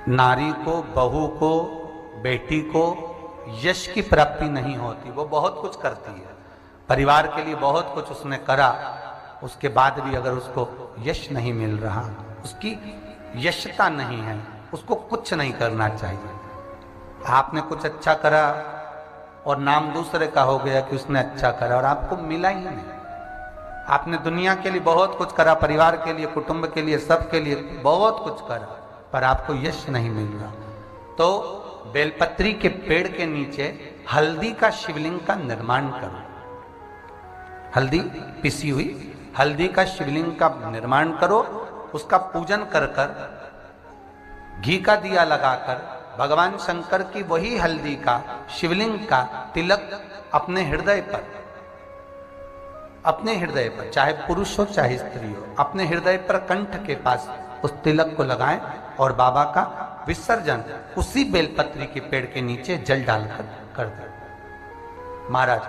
नारी को, बहू को, बेटी को यश की प्राप्ति नहीं होती। वो बहुत कुछ करती है, परिवार के लिए बहुत कुछ उसने करा, उसके बाद भी अगर उसको यश नहीं मिल रहा, उसकी यशता नहीं है, उसको कुछ नहीं करना चाहिए। आपने कुछ अच्छा करा और नाम दूसरे का हो गया कि उसने अच्छा करा और आपको मिला ही नहीं। आपने दुनिया के लिए बहुत कुछ करा, परिवार के लिए, कुटुंब के लिए, सबके लिए बहुत कुछ करा, पर आपको यश नहीं मिल रहा। तो बेलपत्री के पेड़ के नीचे हल्दी का शिवलिंग का निर्माण करो। हल्दी, पिसी हुई हल्दी का शिवलिंग का निर्माण करो, उसका पूजन कर कर, घी का दिया लगाकर भगवान शंकर की वही हल्दी का शिवलिंग का तिलक अपने हृदय पर, चाहे पुरुष हो चाहे स्त्री हो, अपने हृदय पर कंठ के पास उस तिलक को लगाएं और बाबा का विसर्जन उसी बेलपत्री के पेड़ के नीचे जल डालकर कर दें। महाराज,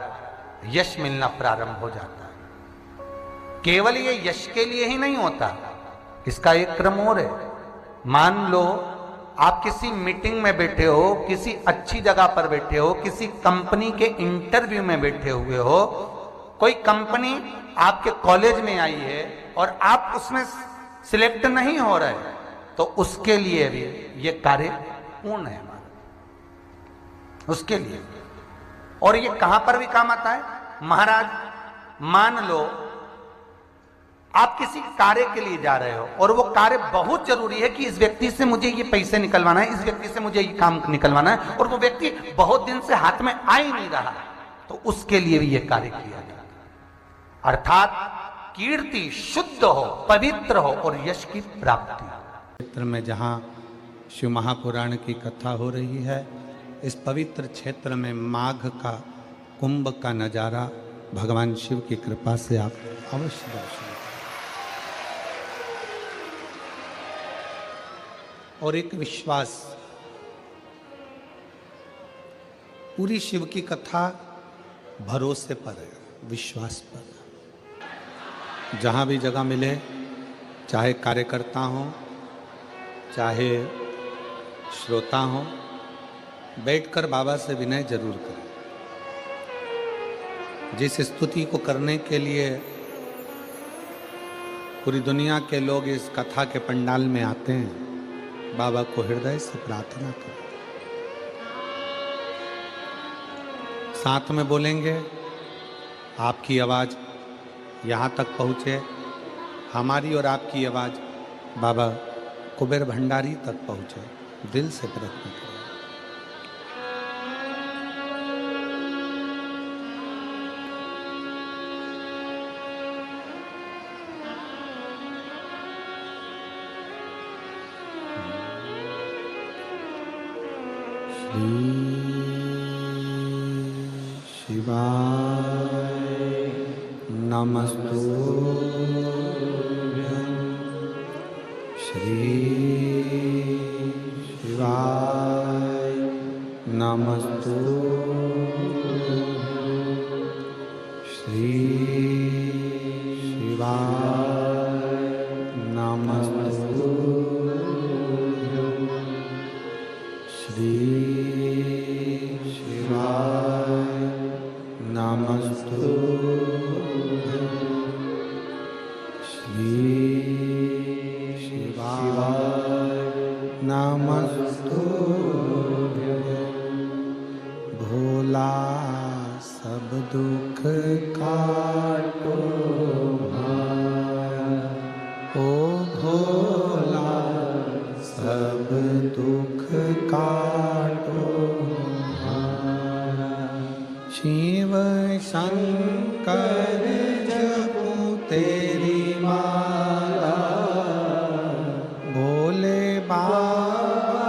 यश मिलना प्रारंभ हो जाता है। केवल ये यश के लिए ही नहीं होता, इसका एक क्रम और है। मान लो आप किसी मीटिंग में बैठे हो, किसी अच्छी जगह पर बैठे हो, किसी कंपनी के इंटरव्यू में बैठे हुए हो, कोई कंपनी आपके कॉलेज में आई है और आप उसमें सिलेक्ट नहीं हो रहे, तो उसके लिए भी ये कार्य पूर्ण है हमारा, उसके लिए। और ये कहां पर भी काम आता है महाराज। मान लो आप किसी कार्य के लिए जा रहे हो और वो कार्य बहुत जरूरी है कि इस व्यक्ति से मुझे ये पैसे निकलवाना है, इस व्यक्ति से मुझे ये काम निकलवाना है, और वो व्यक्ति बहुत दिन से हाथ में आ ही नहीं रहा, तो उसके लिए भी ये कार्य किया जाता है। अर्थात कीर्ति शुद्ध हो, पवित्र हो और यश की प्राप्ति। क्षेत्र में जहाँ शिव महापुराण की कथा हो रही है, इस पवित्र क्षेत्र में माघ का कुंभ का नजारा भगवान शिव की कृपा से आप अवश्य दर्शन। और एक विश्वास, पूरी शिव की कथा भरोसे पर है, विश्वास पर। जहाँ भी जगह मिले, चाहे कार्यकर्ता हो चाहे श्रोता हो, बैठकर बाबा से विनय जरूर करें। जिस स्तुति को करने के लिए पूरी दुनिया के लोग इस कथा के पंडाल में आते हैं, बाबा को हृदय से प्रार्थना करें। साथ में बोलेंगे, आपकी आवाज़ यहाँ तक पहुँचे, हमारी और आपकी आवाज़ बाबा कुबेर भंडारी तक पहुँचे। दिल से प्रयत्न करें। शिवाय नमस्तुभ्यं, श्री शिवाय नमस्तुभ्यं, श्री शिवाय नमस्तुभ्यं, श्री शिवाय नमस्तुभ्यं, श्री शिवाय नमस्तुभ्यं। भोला सब दुख काटो भाया, ओ भोला सब दुख काटो भाया। शिव शंकर जपूं तेरी माला, भोले बाबा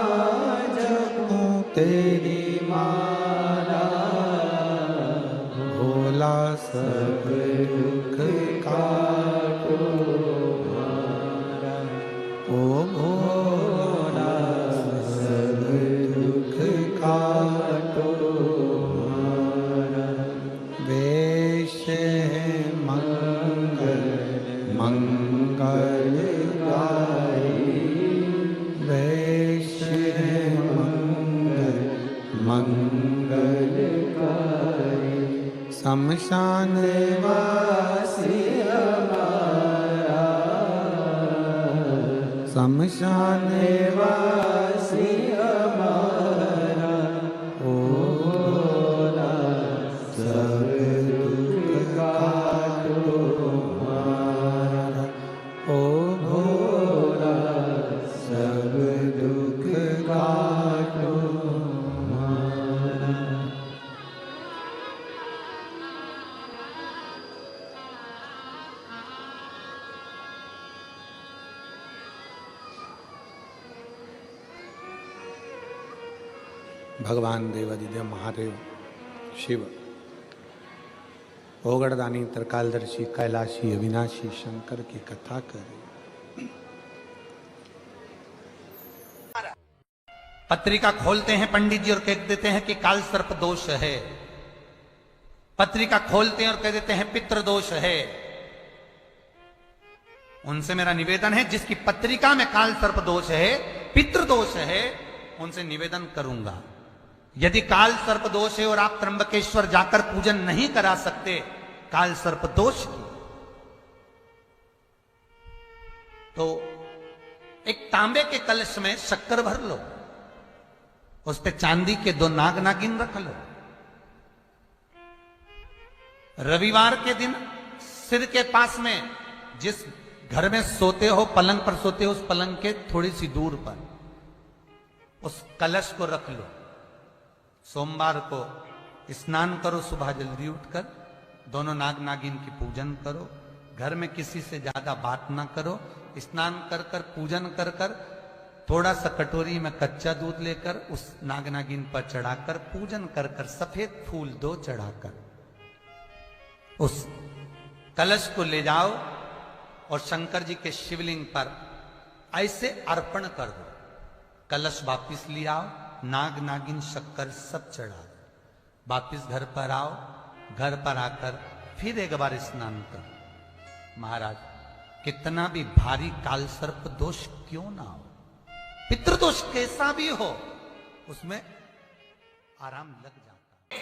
जपूं तेरी माला, भोला सब दुख काटो भाया, ओ भोला सब दुख काटो भाया। वेश मंगल मंगलदायी, वेश शमशान वासी हमारा, शमशान वासी हमारा, ओ भोला सब दुख काटो हमारा, ओ भोला सब दुख काटो हमारा। भगवान देवादिदेव महादेव शिव ओगड़दानी त्रिकालदर्शी कैलाशी अविनाशी शंकर की कथा करें। पत्रिका खोलते हैं पंडित जी और कह देते हैं कि काल सर्प दोष है। पत्रिका खोलते हैं और कह देते हैं पितृ दोष है। उनसे मेरा निवेदन है, जिसकी पत्रिका में काल सर्प दोष है, पितृ दोष है, उनसे निवेदन करूंगा, यदि काल सर्प दोष है और आप त्र्यंबकेश्वर जाकर पूजन नहीं करा सकते काल सर्प दोष की, तो एक तांबे के कलश में शक्कर भर लो, उस पे चांदी के 2 नाग नागिन रख लो। रविवार के दिन सिर के पास में, जिस घर में सोते हो, पलंग पर सोते हो, उस पलंग के थोड़ी सी दूर पर उस कलश को रख लो। सोमवार को स्नान करो, सुबह जल्दी उठकर दोनों नाग नागिन की पूजन करो। घर में किसी से ज्यादा बात ना करो। स्नान कर कर पूजन कर कर थोड़ा सा कटोरी में कच्चा दूध लेकर उस नाग नागिन पर चढ़ाकर पूजन कर कर सफेद फूल 2 चढ़ाकर उस कलश को ले जाओ और शंकर जी के शिवलिंग पर ऐसे अर्पण कर दो। कलश वापिस ले आओ, नाग नागिन शक्कर सब चढ़ा दो, वापिस घर पर आओ। घर पर आकर फिर एक बार स्नान करो। महाराज, कितना भी भारी काल सर्प दोष क्यों ना हो, पितृदोष कैसा भी हो, उसमें आराम लग जाता है।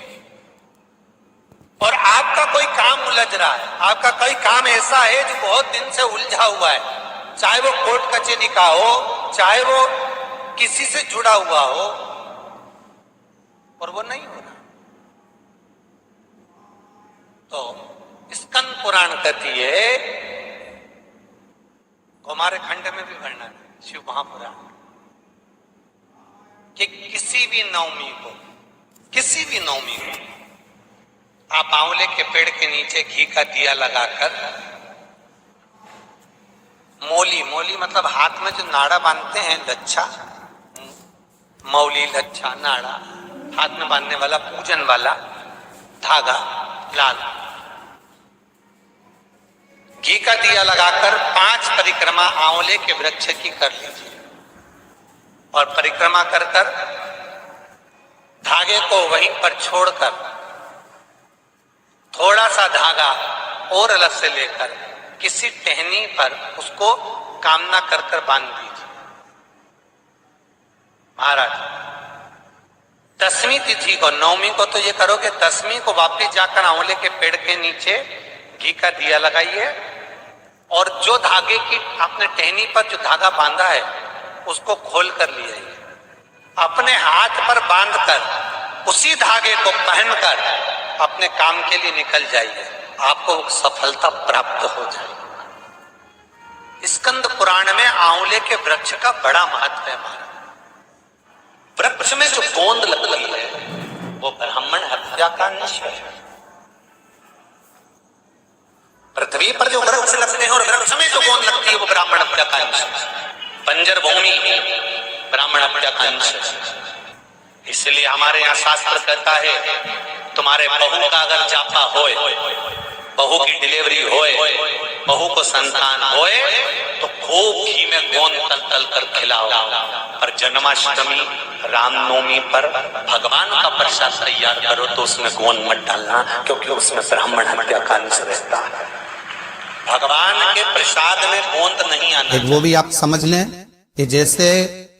और आपका कोई काम उलझ रहा है, आपका कोई काम ऐसा है जो बहुत दिन से उलझा हुआ है, चाहे वो कोर्ट कचहरी का हो, चाहे वो किसी से जुड़ा हुआ हो, और वो नहीं हो रहा, तो स्कंद पुराण कहती है, हमारे खंड में भी वर्णन है शिव महापुराण, कि किसी भी नवमी को आप आंवले के पेड़ के नीचे घी का दिया लगाकर, मौली मतलब हाथ में जो नाड़ा बांधते हैं, लच्छा, मौली, लच्छा, नाड़ा, हाथ में बांधने वाला पूजन वाला धागा लाल, घी का दिया लगाकर 5 परिक्रमा आंवले के वृक्ष की कर लीजिए। और परिक्रमा कर कर धागे को वहीं पर छोड़कर थोड़ा सा धागा और अलग से लेकर किसी टहनी पर उसको कामना कर कर बांध दीजिए। महाराज, 10वीं तिथि को, 9वीं को तो ये करोगे, 10वीं को वापिस जाकर आंवले के पेड़ के नीचे घी का दिया लगाइए और जो धागे की आपने टहनी पर जो धागा बांधा है उसको खोल कर ले आइए। अपने हाथ पर बांधकर उसी धागे को पहनकर अपने काम के लिए निकल जाइए, आपको सफलता प्राप्त हो जाएगी। स्कंद पुराण में आंवले के वृक्ष का बड़ा महत्व है। महाराज, वृक्ष में जो गोंद लगती है वो ब्राह्मण हत्या का निश्चय है। पृथ्वी पर जो वृक्ष लगते हैं और वृक्ष में जो गोंद लगती है वो ब्राह्मण हत्या का अंश है। बंजर भूमि ब्राह्मण हत्या का अंश है। इसलिए हमारे यहाँ शास्त्र कहता है, तुम्हारे बहू का अगर जापा होए, बहू की डिलीवरी होए, बहू को संतान होए, तो खूब घी में गोंद तल तल कर खिलाओ। पर जन्माष्टमी, रामनवमी पर भगवान का प्रसाद तैयार करो तो उसमें गोंद मत डालना, क्योंकि उसमें ब्राह्मण हत्या का अंश रहता है। भगवान के प्रसाद में गोंद नहीं आना। वो भी आप समझ लें कि जैसे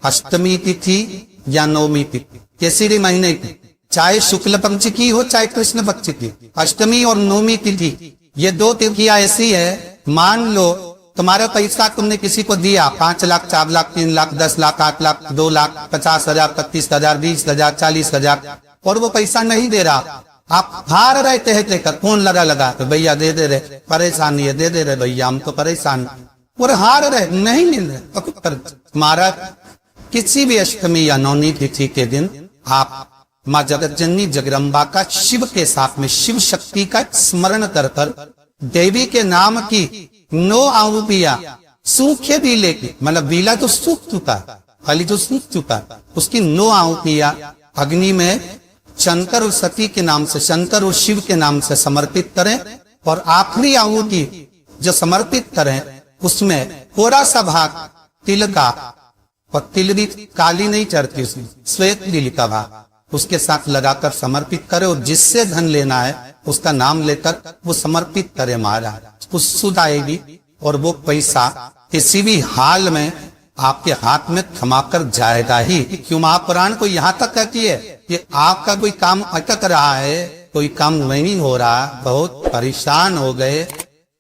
अष्टमी तिथि या नवमी तिथि, किसी भी महीने की चाहे शुक्ल पक्ष की हो चाहे कृष्ण पक्ष की, अष्टमी और नवमी तिथि ये दो तिथियां ऐसी है, मान लो तुम्हारा पैसा तुमने किसी को दिया 5 लाख 4 लाख 3 लाख 10 लाख 8 लाख 2 लाख 50,000 25,000 20,000 40,000 और वो पैसा नहीं दे रहा, आप हार रहे कहकर फोन लगा तो भैया दे दे रहे, परेशानी है दे दे रहे भैया हम तो परेशान, और हार रहे नहीं मिल रहे। तुम्हारा किसी भी अष्टमी या नवमी तिथि के दिन आप माँ जगत जननी जगदम्बा का शिव के साथ में शिव शक्ति का स्मरण कर कर देवी के नाम की 9 आहुतियां सूखे बीले की, मतलब बीला तो सूख चुका, फली तो सूख चुका, उसकी 9 आहुतियां अग्नि में शंकर और सती के नाम से, शंकर और शिव के नाम से समर्पित करें, और आखिरी आहुति जो समर्पित करें उसमें थोड़ा सा भाग तिल का, और तिल भी काली नहीं चढ़ती उसमें, श्वेत तिल का भाग उसके साथ लगाकर समर्पित करे, और जिससे धन लेना है उसका नाम लेकर वो समर्पित करे महाराज, वो सुध आएगी और वो पैसा किसी भी हाल में आपके हाथ में थमाकर जाएगा ही। क्यों महापुराण को यहाँ तक कहती है कि आपका कोई काम अटक रहा है, कोई काम नहीं हो रहा, बहुत परेशान हो गए,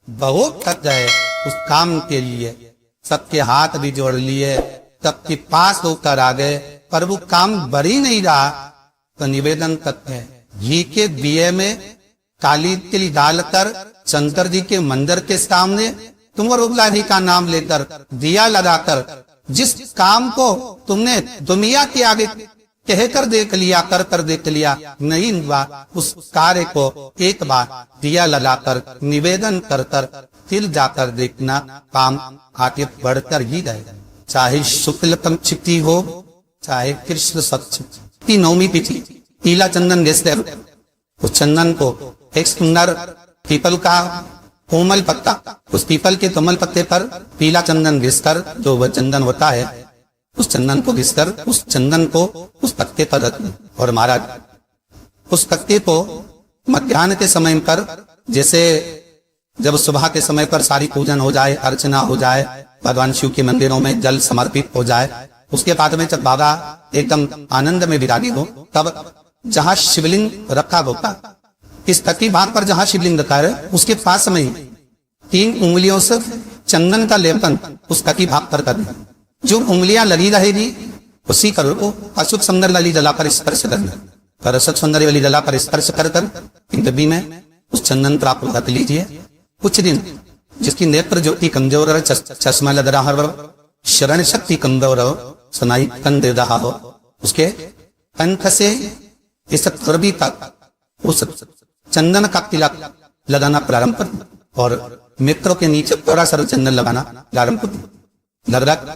बहुत थक गए उस काम के लिए, सबके हाथ भी जोड़ लिए, सबके पास होकर आ गए, पर वो काम बढ़ ही नहीं रहा, तो निवेदन करते हैं घी के दिए में काली तिल डालकर शंकर जी के मंदिर के सामने तुम रुद्रा जी का नाम लेकर दिया लगाकर, जिस काम को तुमने दुनिया के आगे कहकर देख लिया, कर कर देख लिया नहीं हुआ, उस कार्य को एक बार दिया लगाकर निवेदन कर कर तिल जाकर देखना, काम आगे बढ़कर ही रहेगा। चाहे शुक्ल पंचमी हो चाहे कृष्ण पक्ष की नवमी तिथि, पीला चंदन घिसते उस चंदन को एक सुंदर पीपल का कोमल पत्ता, उस पीपल के कोमल पत्ते पर पीला चंदन घिसकर, जो वह चंदन होता है उस चंदन को घिसकर उस चंदन को उस पत्ते पर रख, और महाराज उस पत्ते को मध्याह्न के समय पर, जैसे जब सुबह के समय पर सारी पूजन हो जाए, अर्चना हो जाए, भगवान शिव के मंदिरों में जल समर्पित हो जाए, उसके बाद में जब बाबा एकदम आनंद में विरागी हो, तब जहां शिवलिंग रखा होता, इस तकी भाग पर जहां शिवलिंग रखा है उसके पास में 3 उंगलियों से चंदन का लेपन उस तकी भाग पर करना, जो उंगलियां लगी रहेगी उसी कर अशुभ सुंदर वाली जलाकर स्पर्श करना, पर अशुभ सुंदर वाली जलाकर स्पर्श कर कर डब्बी में उस चंदन पर आप रख लीजिए। कुछ दिन जिसकी नेत्र ज्योति कमजोर है, चश्मा लग रहा हो, शरण शक्ति कमजोर हो, सुनाई कन दे रहा हो, उसके कंठ से इस तरबी तक उस चंदन का तिलक लगाना प्रारंभ कर, और मित्रों के नीचे थोड़ा सा चंदन लगाना प्रारंभ कर। लगभग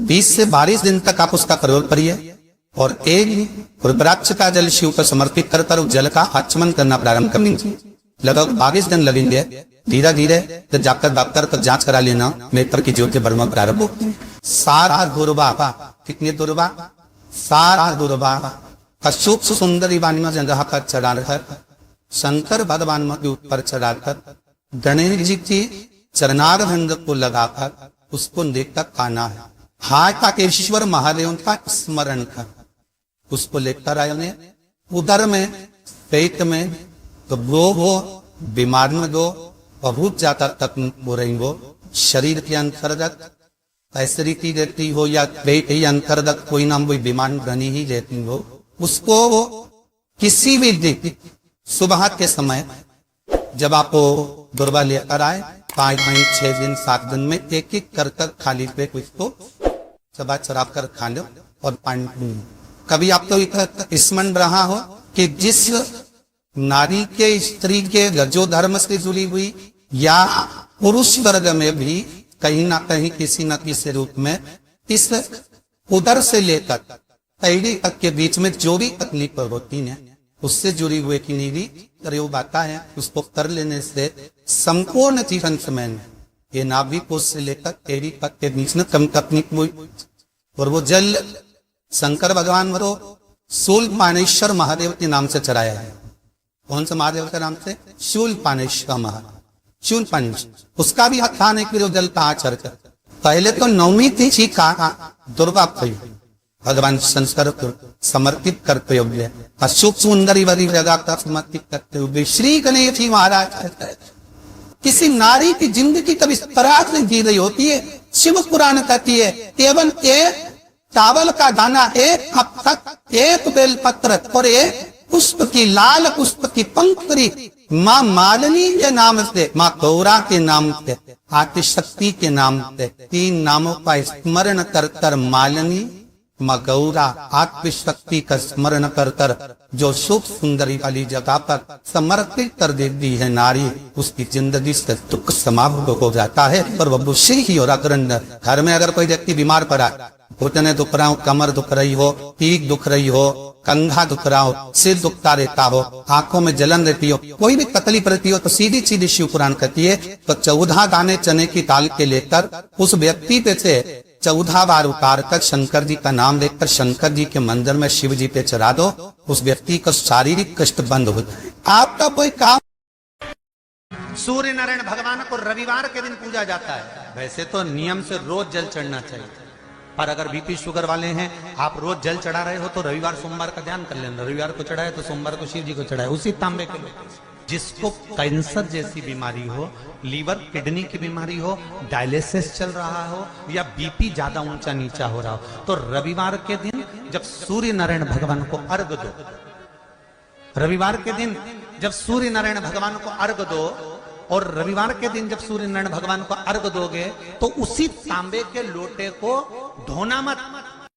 20 से 22 दिन तक आप उसका प्रयोग करिए, और एक रुद्राक्ष का जल शिव को समर्पित कर कर जल का आचमन करना प्रारंभ कर दीजिए। लगभग 22 दिन लगेंगे, धीरे धीरे तो जाकर डॉक्टर तक जांच करा लेना, नेत्र की ज्योति बढ़ना प्रारंभ हो। सारा दुर्बा, कितने दुर्बा, सारा दुर्बा अशुभ सुंदरी वाणी में जगह पर चढ़ाकर शंकर भगवान के ऊपर चढ़ाकर गणेश जी की चरणारविंद को लगाकर उसको देखकर खाना है। हाथ का ईश्वर महादेव का स्मरण कर उसको लेकर आए उन्हें उधर में पेट में, तो वो हो बीमार में दो बहुत ज्यादा तक हो रही हो, शरीर के अंतर्गत ऐसी की रहती हो या पेट के अंतर्गत कोई नाम कोई बीमार बनी ही रहती हो, उसको किसी भी दिन सुबह के समय जब आपको दुर्बा लेकर आए 5 दिन 6 दिन 7 दिन में एक एक कर कर खाली पेट उसको चबा चराब कर खा लो, और पानी कभी आपको स्मरण रहा हो कि जिस नारी के स्त्री के रजो धर्म से जुड़ी हुई या पुरुष वर्ग में भी कहीं ना कहीं किसी न किसी रूप में इस उदर से लेकर पैड़ी तक के बीच में जो भी तकलीफ होती है उससे जुड़ी हुई की भी प्रयोग आता है, उसको कर लेने से संपूर्ण जीवन समय में ये नाभि कोष से लेकर पैड़ी तक के बीच में कम तकलीफ हुई, और वो जल शंकर भगवान वो शूलपाणेश्वर महादेव के नाम से चढ़ाया है। कौन सा महादेव के नाम से? शूलपाणेश्वर महादेव, शूलपाणेश्वर। उसका भी स्थान है कि जल कहा चढ़कर पहले तो नवमी तिथि का दुर्गा हुई, भगवान शंकर को समर्पित करते हुए अशोक सुंदरी वाली जगह का समर्पित करते हुए श्री गणेश जी महाराज किसी नारी की जिंदगी कभी इस तरह से जी रही होती है। शिव पुराण कहती है केवल एक चावल का दाना, एक अब तक एक बेलपत्र और एक पुष्प की लाल पुष्प की पंखुड़ी माँ मालिनी के नाम से, माँ गौरा के नाम से, आदिशक्ति के नाम से, 3 नामों का स्मरण कर कर मालिनी माँ गौरा आत्मशक्ति का स्मरण कर कर जो शुभ सुंदरी वाली जगह पर समर्पित कर देती है नारी, उसकी जिंदगी से दुख समाप्त हो जाता है और वह खुशी ही और अग्रंड। घर में अगर कोई व्यक्ति बीमार पड़ा, घुटने दुख रहा हो, कमर दुख रही हो, पीठ दुख रही हो, कंधा दुख रहा हो, सिर दुखता रहता हो, आंखों में जलन रहती हो, कोई भी तकलीफ रहती हो, तो सीधी सीधी शिव पुराण कहती है तो 14 दाने चने की दाल के लेकर उस व्यक्ति पे से 14 बार उतार कर शंकर जी का नाम लेकर शंकर जी के मंदिर में शिव जी पे चढ़ा दो, उस व्यक्ति का शारीरिक कष्ट बंद हो जाए। आपका कोई काम। सूर्य नारायण भगवान को रविवार के दिन पूजा जाता है। वैसे तो नियम से रोज जल चढ़ना चाहिए, पर अगर बीपी शुगर वाले हैं, आप रोज जल चढ़ा रहे हो तो रविवार सोमवार का ध्यान कर लेना। रविवार को चढ़ाए तो सोमवार को शिव जी को चढ़ाए, उसी तांबे के लोटे। जिसको कैंसर जैसी बीमारी हो, लीवर किडनी की बीमारी हो, डायलिसिस चल रहा हो या बीपी ज्यादा ऊंचा नीचा हो रहा हो, तो रविवार के दिन जब सूर्य नारायण भगवान को अर्घ दो, रविवार के दिन जब सूर्य नारायण भगवान को अर्घ दो और रविवार के दिन जब सूर्य नारायण भगवान को अर्घ दोगे तो उसी तांबे के लोटे को धोना मत,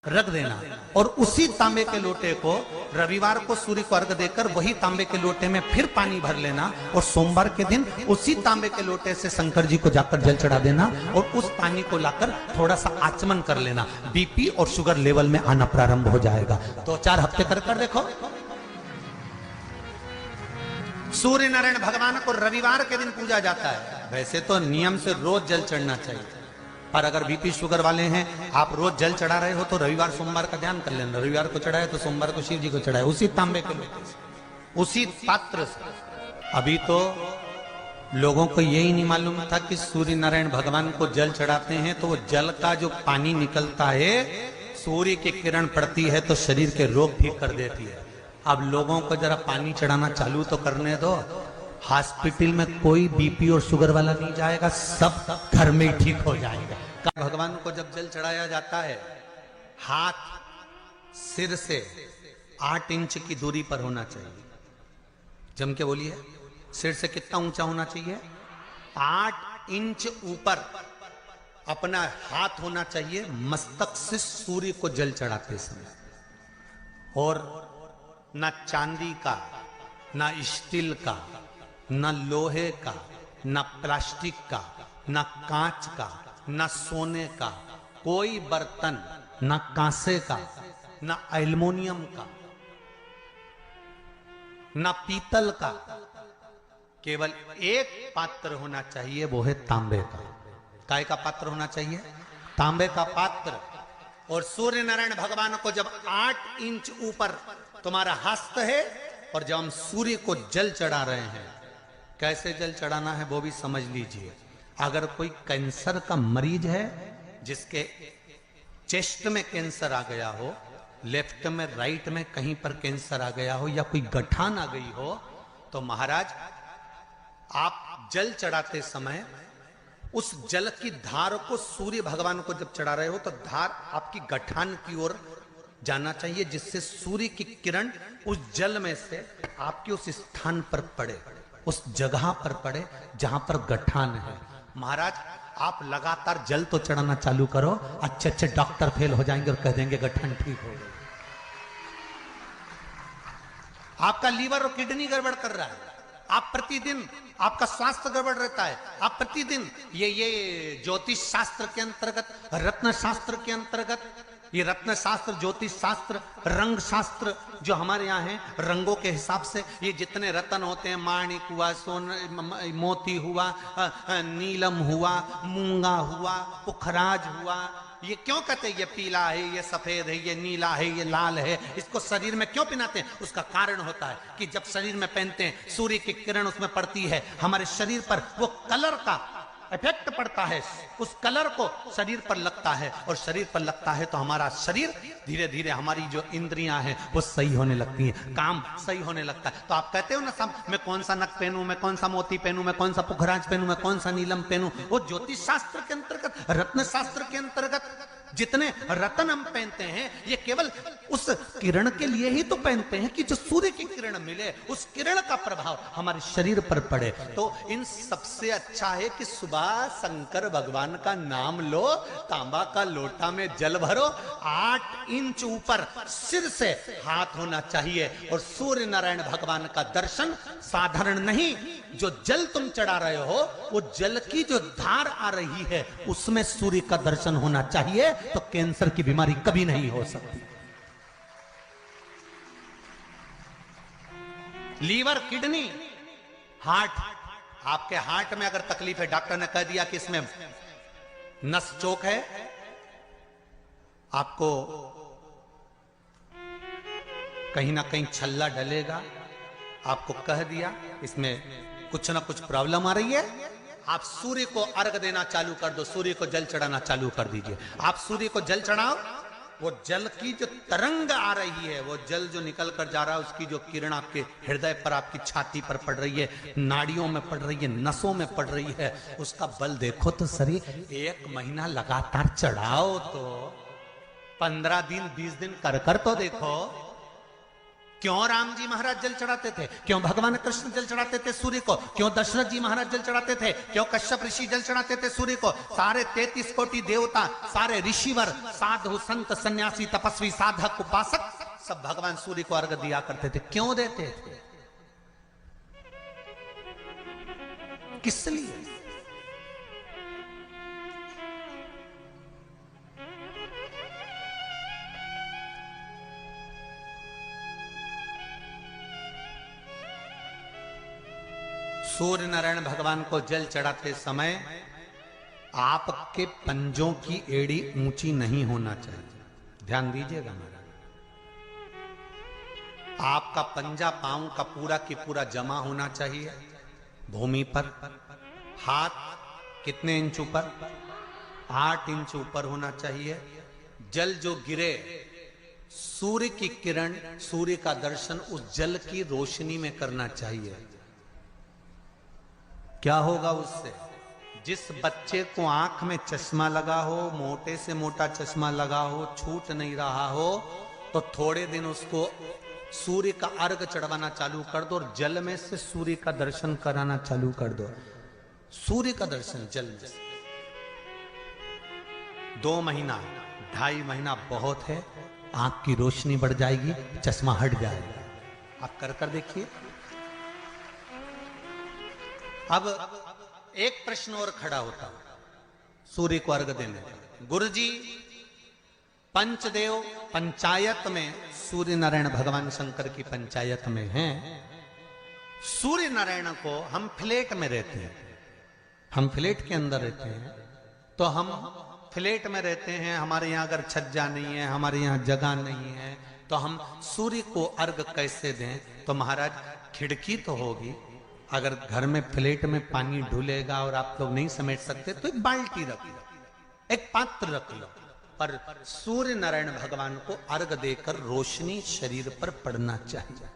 रख देना और उसी तांबे के लोटे को रविवार को सूर्य को अर्घ देकर वही तांबे के लोटे में फिर पानी भर लेना और सोमवार के दिन उसी तांबे के लोटे से शंकर जी को जाकर जल चढ़ा देना और उस पानी को लाकर थोड़ा सा आचमन कर लेना। बीपी और शुगर लेवल में आना प्रारंभ हो जाएगा। 2-4 हफ्ते कर देखो। सूर्य नारायण भगवान को रविवार के दिन पूजा जाता है। वैसे तो नियम से रोज जल चढ़ना चाहिए, पर अगर बीपी शुगर वाले हैं, आप रोज जल चढ़ा रहे हो तो रविवार सोमवार का ध्यान कर लेना। रविवार को चढ़ाए तो सोमवार को शिव जी को चढ़ाए, उसी तांबे के लोटे से, उसी पात्र से। अभी तो लोगों को यही नहीं मालूम था कि सूर्य नारायण भगवान को जल चढ़ाते हैं तो वो जल का जो पानी निकलता है, सूर्य की किरण पड़ती है तो शरीर के रोग ठीक कर देती है। अब लोगों को जरा पानी चढ़ाना चालू तो करने दो। हॉस्पिटल में कोई बीपी और शुगर वाला नहीं जाएगा, सब घर में ही ठीक हो जाएगा। भगवान को जब जल चढ़ाया जाता है, हाथ सिर से 8 इंच की दूरी पर होना चाहिए। जम के बोलिए, सिर से कितना ऊंचा होना चाहिए? 8 इंच ऊपर अपना हाथ होना चाहिए मस्तक से सूर्य को जल चढ़ाते समय। और ना चांदी का, ना स्टील का, ना लोहे का, ना प्लास्टिक का, ना कांच का, ना सोने का कोई बर्तन, ना कांसे का, ना एल्युमिनियम का, ना पीतल का, केवल एक पात्र होना चाहिए, वो है तांबे का। काय का पात्र होना चाहिए? तांबे का पात्र। और सूर्य नारायण भगवान को जब 8 इंच ऊपर तुम्हारा हस्त है और जब हम सूर्य को जल चढ़ा रहे हैं, कैसे जल चढ़ाना है वो भी समझ लीजिए। अगर कोई कैंसर का मरीज है, जिसके चेस्ट में कैंसर आ गया हो, लेफ्ट में राइट में कहीं पर कैंसर आ गया हो या कोई गठान आ गई हो, तो महाराज आप जल चढ़ाते समय उस जल की धार को सूर्य भगवान को जब चढ़ा रहे हो तो धार आपकी गठान की ओर जाना चाहिए, जिससे सूर्य की किरण उस जल में से आपके उस स्थान पर पड़े, उस जगह पर पड़े जहां पर गठान है। महाराज आप लगातार जल तो चढ़ाना चालू करो, अच्छे अच्छे डॉक्टर फेल हो जाएंगे और कह देंगे गठान ठीक हो गई। आपका लीवर और किडनी गड़बड़ कर रहा है, आप प्रतिदिन आपका स्वास्थ्य गड़बड़ रहता है, आप प्रतिदिन ये ज्योतिष शास्त्र के अंतर्गत, रत्न शास्त्र के अंतर्गत, ये रत्न शास्त्र, ज्योतिष शास्त्र, रंग शास्त्र जो हमारे यहाँ है, रंगों के हिसाब से ये जितने रत्न होते हैं, माणिक हुआ, सोन मोती हुआ, नीलम हुआ, मूंगा हुआ, पुखराज हुआ, ये क्यों कहते हैं ये पीला है, ये सफेद है, ये नीला है, ये लाल है, इसको शरीर में क्यों पहनाते हैं? उसका कारण होता है कि जब शरीर में पहनते हैं सूर्य की किरण उसमें पड़ती है, हमारे शरीर पर वो कलर का इफेक्ट पड़ता है, उस कलर को शरीर पर लगता है, और शरीर पर लगता है तो हमारा शरीर धीरे धीरे, हमारी जो इंद्रियां हैं वो सही होने लगती हैं, काम सही होने लगता है। तो आप कहते हो ना सब, मैं कौन सा नक पहनूं, मैं कौन सा मोती पहनूं, मैं कौन सा पुखराज पहनूं, मैं कौन सा नीलम पहनूं, वो ज्योतिष शास्त्र के अंतर्गत, रत्न शास्त्र के अंतर्गत जितने रत्न हम पहनते हैं, ये केवल उस किरण के लिए ही तो पहनते हैं कि जो सूर्य की किरण मिले, उस किरण का प्रभाव हमारे शरीर पर पड़े। तो इन सबसे अच्छा है कि सुबह शंकर भगवान का नाम लो, तांबा का लोटा में जल भरो, 8 इंच ऊपर सिर से हाथ होना चाहिए, और सूर्य नारायण भगवान का दर्शन साधारण नहीं, जो जल तुम चढ़ा रहे हो, वो जल की जो धार आ रही है उसमें सूर्य का दर्शन होना चाहिए, तो कैंसर की बीमारी कभी नहीं हो सकती। लीवर, किडनी, हार्ट, आपके हार्ट में अगर तकलीफ है, डॉक्टर ने कह दिया कि इसमें नस चोक है, आपको कहीं ना कहीं छल्ला डलेगा, आपको कह दिया इसमें कुछ ना कुछ प्रॉब्लम आ रही है, आप सूर्य को अर्घ देना चालू कर दो, सूर्य को जल चढ़ाना चालू कर दीजिए। आप सूर्य को जल चढ़ाओ, वो जल की जो तरंग आ रही है, वो जल जो निकल कर जा रहा है, उसकी जो किरण आपके हृदय पर, आपकी छाती पर पड़ रही है, नाड़ियों में पड़ रही है, नसों में पड़ रही है, उसका बल देखो तो शरीर 1 महीना लगातार चढ़ाओ, तो 15 दिन 20 दिन कर तो देखो। क्यों राम जी महाराज जल चढ़ाते थे, क्यों भगवान कृष्ण जल चढ़ाते थे सूर्य को, क्यों दशरथ जी महाराज जल चढ़ाते थे, क्यों कश्यप ऋषि जल चढ़ाते थे सूर्य को, सारे 33 कोटि देवता, सारे ऋषिवर, साधु संत सन्यासी तपस्वी साधक उपासक सब भगवान सूर्य को अर्घ दिया करते थे। क्यों देते थे, किस लिए? सूर्य नारायण भगवान को जल चढ़ाते समय आपके पंजों की एड़ी ऊंची नहीं होना चाहिए, ध्यान दीजिएगा महाराज। आपका पंजा पांव का पूरा की पूरा जमा होना चाहिए भूमि पर। हाथ कितने इंच ऊपर, 8 इंच ऊपर होना चाहिए। जल जो गिरे, सूर्य की किरण, सूर्य का दर्शन उस जल की रोशनी में करना चाहिए। क्या होगा उससे? जिस बच्चे को आंख में चश्मा लगा हो, मोटे से मोटा चश्मा लगा हो, छूट नहीं रहा हो, तो थोड़े दिन उसको सूर्य का अर्घ चढ़वाना चालू कर दो और जल में से सूर्य का दर्शन कराना चालू कर दो। सूर्य का दर्शन जल में से 2 महीना 2.5 महीना बहुत है, आंख की रोशनी बढ़ जाएगी, चश्मा हट जाएगा। आप कर देखिए। अब एक प्रश्न और खड़ा होता है सूर्य को अर्घ देने का। गुरुजी, पंचदेव पंचायत में सूर्य नारायण भगवान शंकर की पंचायत में हैं। सूर्य नारायण को हम फ्लैट में रहते हैं, हम फ्लैट के अंदर रहते हैं, तो हम फ्लैट में रहते हैं, हमारे यहाँ अगर छज्जा नहीं है, हमारे यहाँ जगह नहीं है, तो हम सूर्य को अर्घ कैसे दें? तो महाराज खिड़की तो होगी, अगर घर में फ्लैट में पानी ढुलेगा और आप लोग नहीं समेट सकते तो एक बाल्टी रख लो, एक पात्र रख लो, पर सूर्य नारायण भगवान को अर्घ देकर रोशनी शरीर पर पड़ना चाहिए।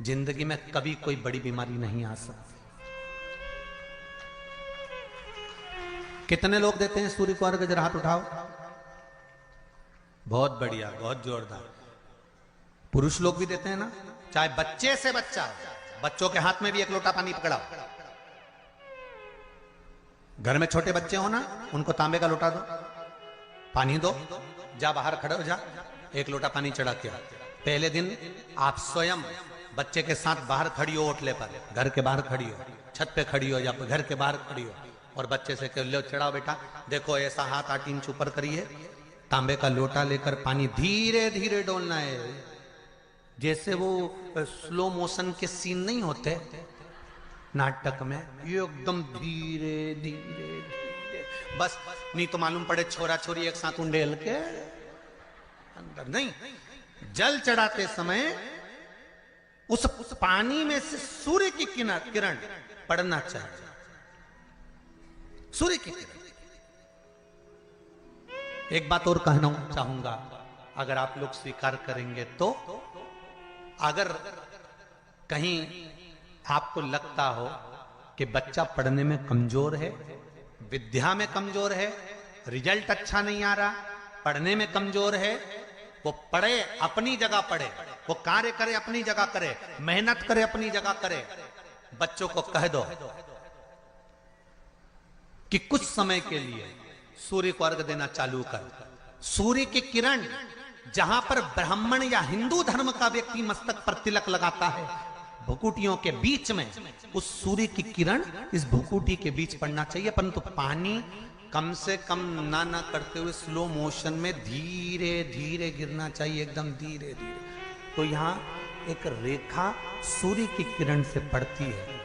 जिंदगी में कभी कोई बड़ी बीमारी नहीं आ सकती। कितने लोग देते हैं सूर्य को अर्घ? जरा हाथ उठाओ। बहुत बढ़िया, बहुत जोरदार। पुरुष लोग भी देते हैं ना, चाहे बच्चे से बच्चा, बच्चों के हाथ में भी 1 लोटा पानी पकड़ाओ। घर में छोटे बच्चे हो ना, उनको तांबे का लोटा दो, पानी दो, जा बाहर खड़े हो जा, 1 लोटा पानी चढ़ा के आ। पहले दिन आप स्वयं बच्चे के साथ बाहर खड़ी हो, ओटले पर, घर के बाहर खड़ी हो, छत पे खड़ी हो या घर के बाहर खड़ी हो, और बच्चे से कह लो चढ़ाओ बेटा, देखो ऐसा हाथ 8 इंच ऊपर करिए, तांबे का लोटा लेकर पानी धीरे धीरे डोलना है। जैसे वो स्लो मोशन के सीन नहीं होते नाटक में, ये एकदम धीरे धीरे धीरे, बस नहीं तो मालूम पड़े छोरा छोरी एक साथ उंडेल के अंदर नहीं। जल चढ़ाते समय उस पानी में से सूर्य की किरण पड़ना चाहिए। सूर्य की किरण। एक बात और कहना चाहूंगा, अगर आप लोग स्वीकार करेंगे तो, अगर कहीं आपको लगता हो कि बच्चा पढ़ने में कमजोर है, विद्या में कमजोर है, रिजल्ट अच्छा नहीं आ रहा, पढ़ने में कमजोर है, वो पढ़े, अपनी जगह पढ़े, वो कार्य करे अपनी जगह करे, मेहनत करे अपनी जगह करे। बच्चों को कह दो कि कुछ समय के लिए सूर्य को अर्घ देना चालू कर। सूर्य की किरण जहां पर ब्राह्मण या हिंदू धर्म का व्यक्ति मस्तक पर तिलक लगाता है, भुकुटियों के बीच में उस सूर्य की किरण इस भुकुटी के बीच पड़ना चाहिए, परंतु पानी कम से कम ना करते हुए स्लो मोशन में धीरे धीरे गिरना चाहिए, एकदम धीरे धीरे। तो यहां एक रेखा सूर्य की किरण से पड़ती है।